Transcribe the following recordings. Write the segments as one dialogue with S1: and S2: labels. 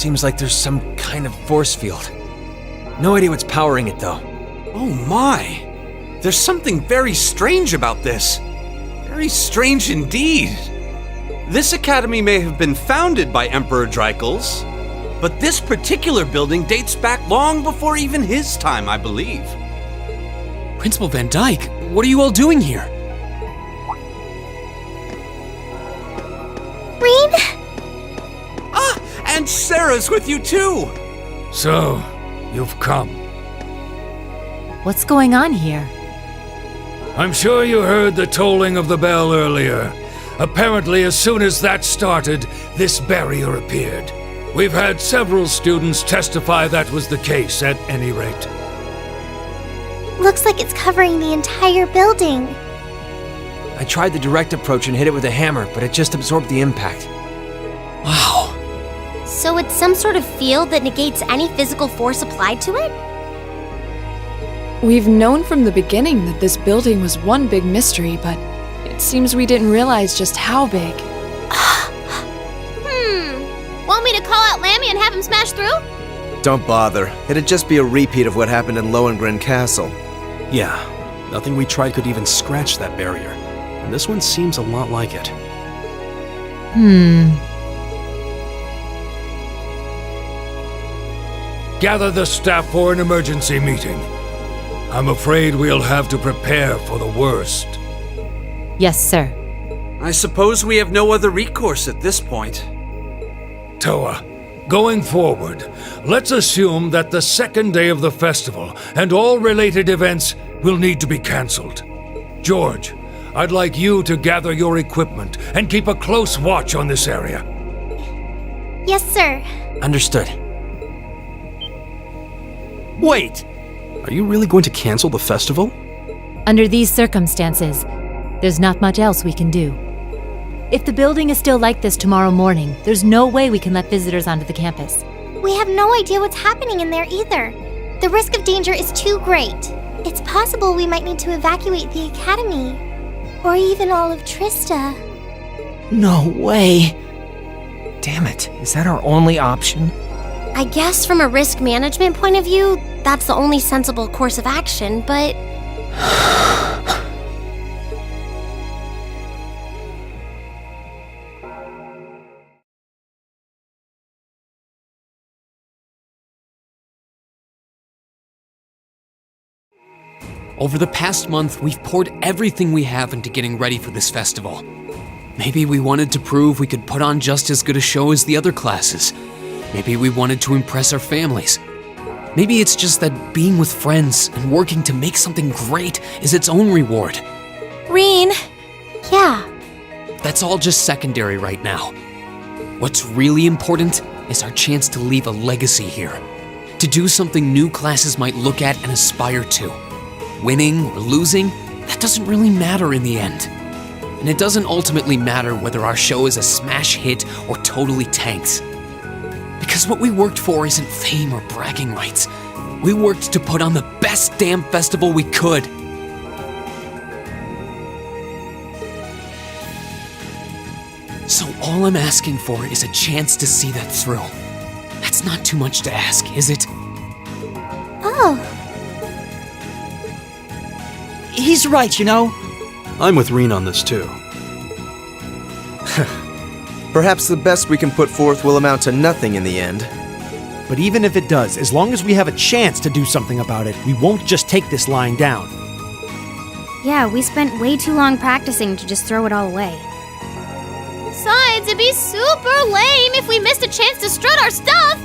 S1: Seems like there's some kind of force field. No idea what's powering it, though.
S2: Oh my! There's something very strange about this. Very strange indeed. This academy may have been founded by Emperor Dreikels, but this particular building dates back long before even his time, I believe.
S3: Principal Van Dyke, what are you all doing here?
S4: Rean?
S2: Ah, and Sarah's with you too!
S5: So, you've come.
S6: What's going on here?
S5: I'm sure you heard the tolling of the bell earlier. Apparently, as soon as that started, this barrier appeared. We've had several students testify that was the case, at any rate.
S4: Looks like it's covering the entire building.
S1: I tried the direct approach and hit it with a hammer, but it just absorbed the impact.
S3: Wow.
S4: So it's some sort of field that negates any physical force applied to it?
S7: We've known from the beginning that this building was one big mystery, but it seems we didn't realize just how big.
S4: Want me to call out Lammy and have him smash through?
S8: Don't bother. It'd just be a repeat of what happened in Lohengrin Castle.
S3: Yeah, nothing we tried could even scratch that barrier. And this one seems a lot like it.
S5: Gather the staff for an emergency meeting. I'm afraid we'll have to prepare for the worst.
S6: Yes, sir.
S2: I suppose we have no other recourse at this point.
S5: Toa, going forward, let's assume that the second day of the festival and all related events will need to be cancelled. George, I'd like you to gather your equipment and keep a close watch on this area.
S4: Yes, sir.
S1: Understood.
S3: Wait! Are you really going to cancel the festival?
S6: Under these circumstances, there's not much else we can do. If the building is still like this tomorrow morning, there's no way we can let visitors onto the campus.
S4: We have no idea what's happening in there either. The risk of danger is too great. It's possible we might need to evacuate the academy. Or even all of Trista.
S1: No way. Damn it, is that our only option?
S4: I guess from a risk management point of view, that's the only sensible course of action, but...
S3: Over the past month, we've poured everything we have into getting ready for this festival. Maybe we wanted to prove we could put on just as good a show as the other classes. Maybe we wanted to impress our families. Maybe it's just that being with friends and working to make something great is its own reward.
S6: Rean!
S4: Yeah.
S3: That's all just secondary right now. What's really important is our chance to leave a legacy here. To do something new classes might look at and aspire to. Winning or losing, that doesn't really matter in the end. And it doesn't ultimately matter whether our show is a smash hit or totally tanks. Because what we worked for isn't fame or bragging rights. We worked to put on the best damn festival we could. So all I'm asking for is a chance to see that through. That's not too much to ask, is it?
S4: Oh.
S9: He's right, you know.
S3: I'm with Rean on this too.
S8: Perhaps the best we can put forth will amount to nothing in the end.
S9: But even if it does, as long as we have a chance to do something about it, we won't just take this lying down.
S10: Yeah, we spent way too long practicing to just throw it all away.
S4: Besides, it'd be super lame if we missed a chance to strut our stuff!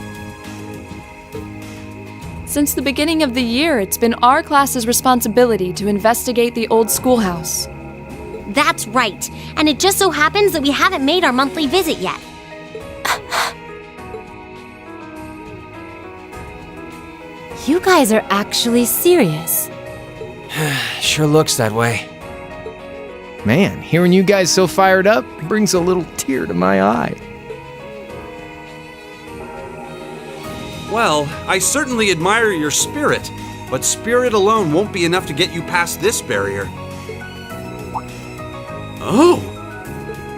S7: Since the beginning of the year, it's been our class's responsibility to investigate the old schoolhouse.
S4: That's right, and it just so happens that we haven't made our monthly visit yet.
S6: You guys are actually serious.
S1: Sure looks that way.
S11: Man, hearing you guys so fired up brings a little tear to my eye.
S2: Well, I certainly admire your spirit, but spirit alone won't be enough to get you past this barrier. Oh!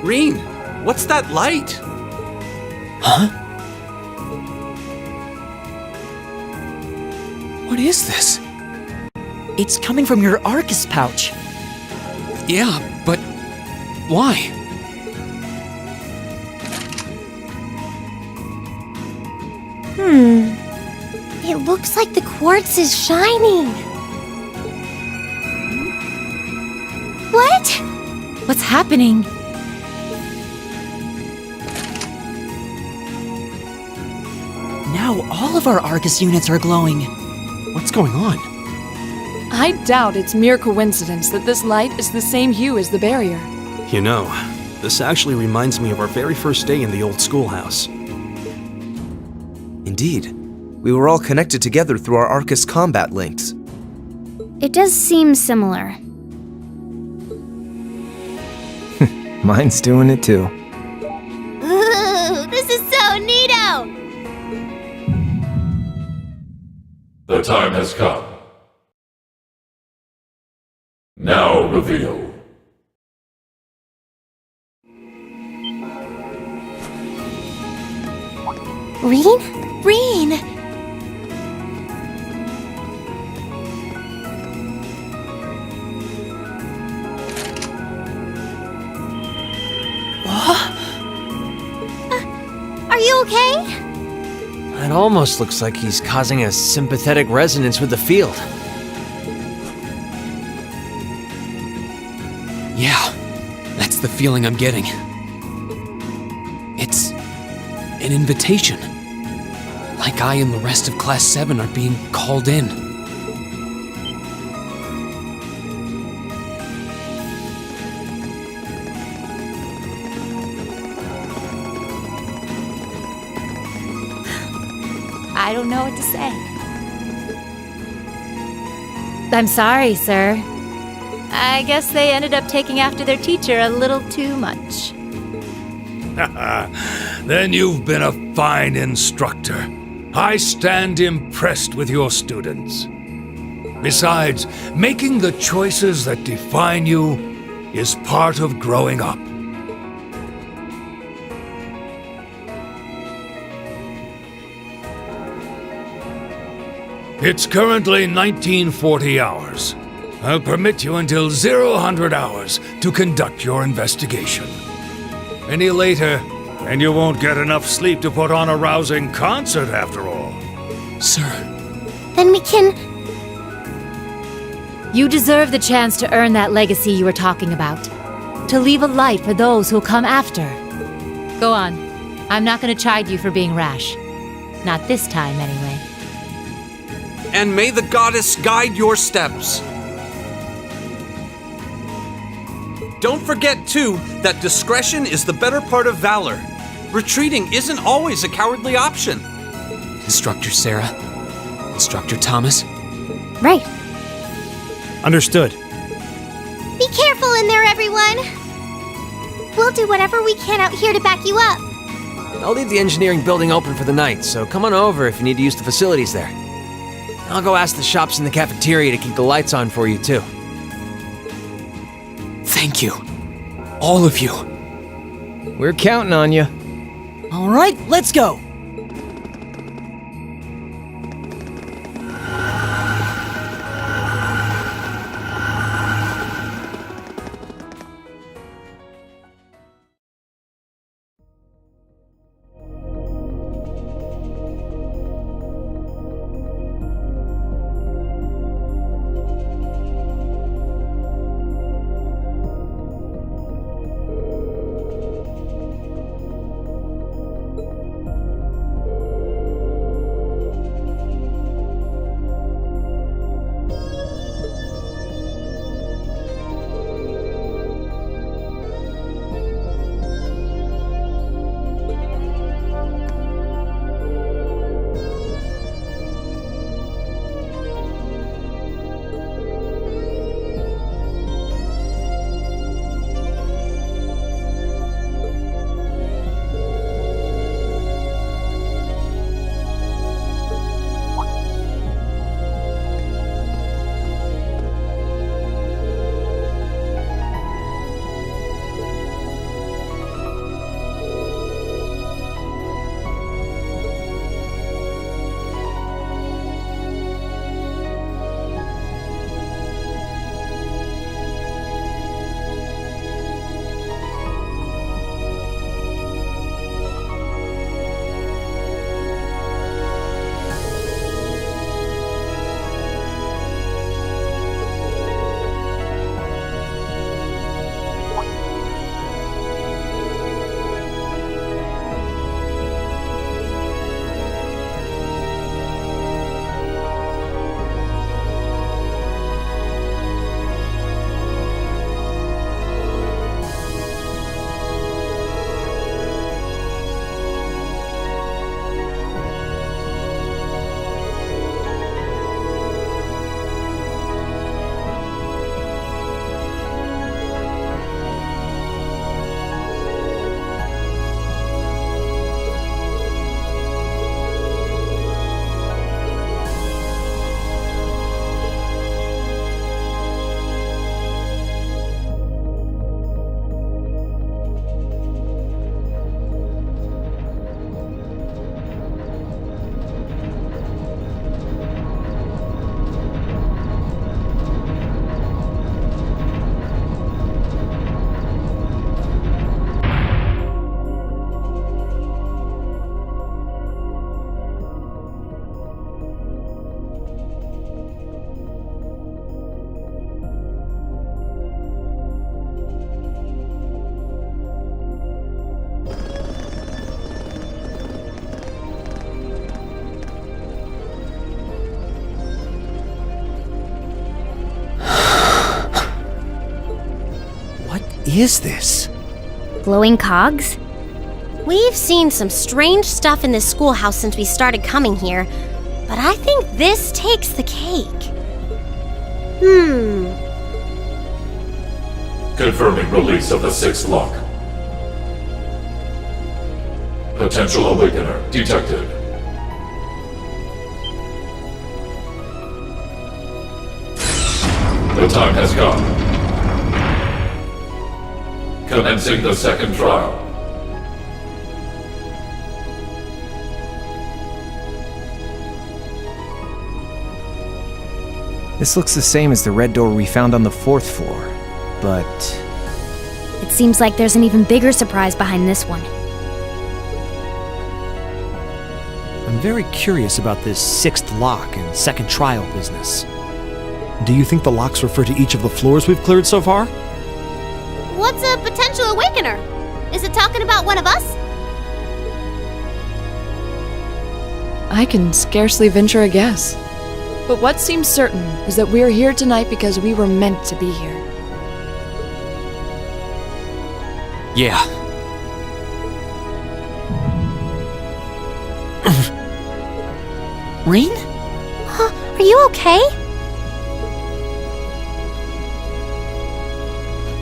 S2: Rean, what's that light?
S3: Huh? What is this?
S1: It's coming from your Arcus pouch.
S3: Yeah, but why?
S4: It looks like the quartz is shining. What?
S6: What's happening?
S1: Now all of our Arcus units are glowing.
S9: What's going on?
S7: I doubt it's mere coincidence that this light is the same hue as the barrier.
S12: You know, this actually reminds me of our very first day in the old schoolhouse.
S8: Indeed. We were all connected together through our Arcus combat links.
S10: It does seem similar.
S11: Mine's doing it too.
S4: Ooh, this is so neato!
S5: The time has come. Now reveal.
S4: Reen? Reen! Are you okay?
S1: It almost looks like he's causing a sympathetic resonance with the field.
S3: Yeah, that's the feeling I'm getting. It's an invitation. Like I and the rest of Class 7 are being called in.
S6: I don't know what to say. I'm sorry, sir. I guess they ended up taking after their teacher a little too much.
S5: Then you've been a fine instructor. I stand impressed with your students. Besides, making the choices that define you is part of growing up. It's currently 1940 hours. I'll permit you until 00 hours to conduct your investigation. Any later, and you won't get enough sleep to put on a rousing concert after all.
S3: Sir.
S4: Then we can...
S6: You deserve the chance to earn that legacy you were talking about. To leave a light for those who'll come after. Go on. I'm not going to chide you for being rash. Not this time, anyway.
S2: And may the goddess guide your steps. Don't forget, too, that discretion is the better part of valor. Retreating isn't always a cowardly option.
S3: Instructor Sarah. Instructor Thomas.
S10: Right.
S9: Understood.
S4: Be careful in there, everyone! We'll do whatever we can out here to back you up.
S1: I'll leave the engineering building open for the night, so come on over if you need to use the facilities there. I'll go ask the shops in the cafeteria to keep the lights on for you, too.
S3: Thank you. All of you.
S11: We're counting on you.
S1: All right, let's go.
S9: is this?
S10: Glowing cogs?
S13: We've seen some strange stuff in this schoolhouse since we started coming here, but I think this takes the cake.
S14: Confirming release of the 6th lock. Potential awakener detected. The time has come. Commencing the 2nd trial.
S11: This looks the same as the red door we found on the 4th floor, but...
S10: It seems like there's an even bigger surprise behind this one.
S9: I'm very curious about this 6th lock and 2nd trial business. Do you think the locks refer to each of the floors we've cleared so far?
S13: What's a potential awakener? Is it talking about one of us?
S7: I can scarcely venture a guess. But what seems certain is that we're here tonight because we were meant to be here.
S3: Yeah. Rean?
S13: Are you okay?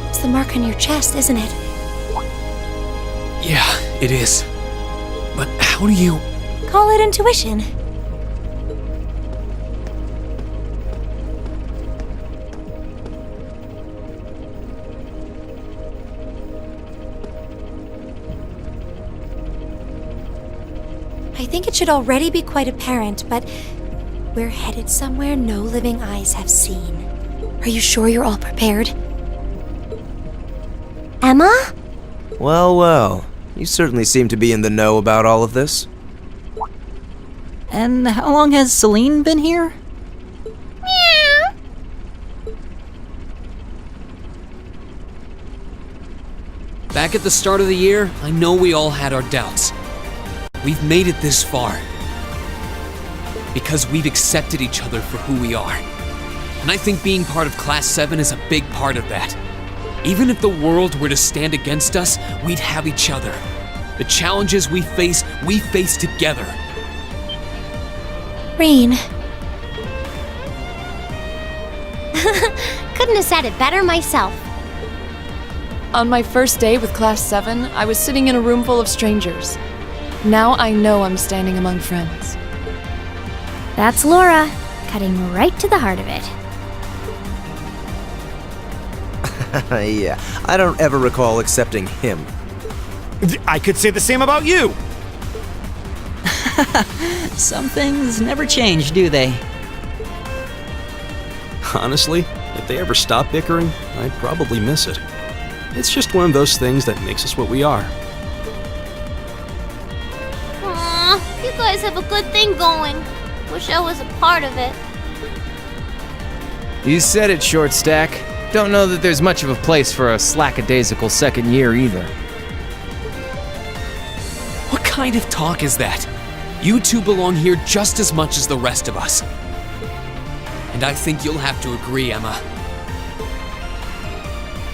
S13: It's the mark on your chest, isn't it?
S3: Yeah, it is. But how do you...
S13: Call it intuition. I think it should already be quite apparent, but we're headed somewhere no living eyes have seen. Are you sure you're all prepared? Emma?
S8: Well, well. You certainly seem to be in the know about all of this.
S15: And how long has Celine been here?
S13: Meow.
S3: Back at the start of the year, I know we all had our doubts. We've made it this far because we've accepted each other for who we are. And I think being part of Class 7 is a big part of that. Even if the world were to stand against us, we'd have each other. The challenges we face together.
S13: Rean. Couldn't have said it better myself.
S7: On my first day with Class 7, I was sitting in a room full of strangers. Now I know I'm standing among friends.
S10: That's Laura, cutting right to the heart of it.
S8: Yeah, I don't ever recall accepting him.
S9: I could say the same about you!
S15: Some things never change, do they?
S12: Honestly, if they ever stop bickering, I'd probably miss it. It's just one of those things that makes us what we are.
S13: Aw, you guys have a good thing going. Wish I was a part of it.
S11: You said it, Short Stack. Don't know that there's much of a place for a slackadaisical second year either.
S3: What kind of talk is that? You two belong here just as much as the rest of us. And I think you'll have to agree, Emma.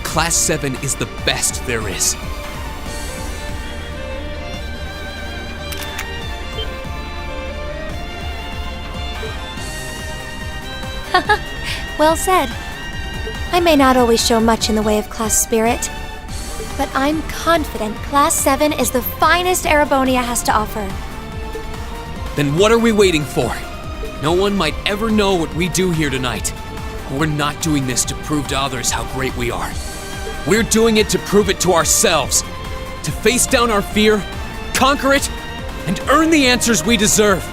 S3: Class 7 is the best there is.
S13: Well said. I may not always show much in the way of class spirit, but I'm confident Class 7 is the finest Erebonia has to offer.
S3: Then what are we waiting for? No one might ever know what we do here tonight. We're not doing this to prove to others how great we are. We're doing it to prove it to ourselves. To face down our fear, conquer it, and earn the answers we deserve.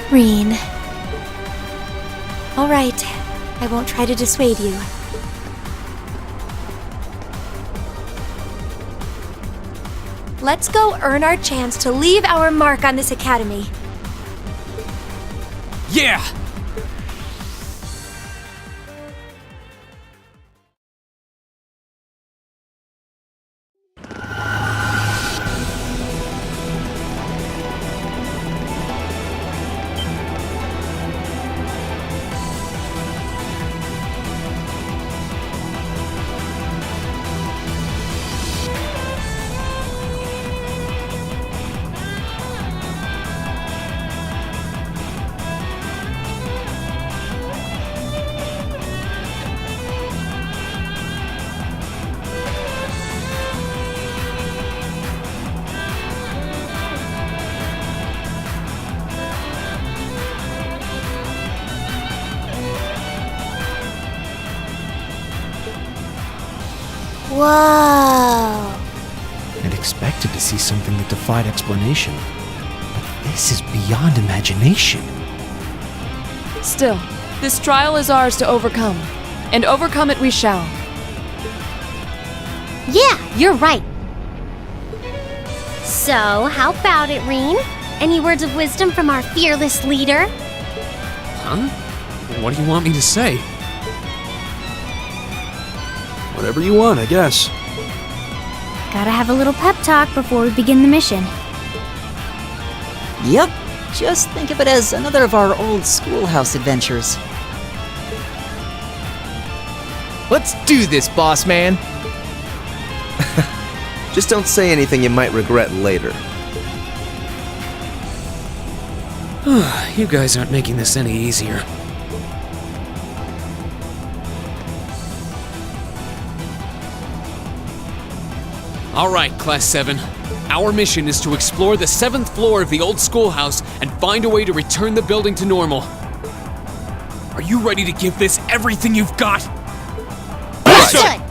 S13: Rean. All right, I won't try to dissuade you. Let's go earn our chance to leave our mark on this academy.
S3: Yeah!
S4: Whoa.
S9: I'd expected to see something that defied explanation. But this is beyond imagination.
S7: Still, this trial is ours to overcome. And overcome it we shall.
S4: Yeah, you're right. So, how about it, Reen? Any words of wisdom from our fearless leader?
S3: Huh? What do you want me to say?
S12: Whatever you want, I guess.
S10: Gotta have a little pep talk before we begin the mission.
S15: Yep, just think of it as another of our old schoolhouse adventures.
S11: Let's do this, boss man.
S8: Just don't say anything you might regret later.
S3: You guys aren't making this any easier. All right, Class 7. Our mission is to explore the 7th floor of the old schoolhouse and find a way to return the building to normal. Are you ready to give this everything you've got?
S4: Good.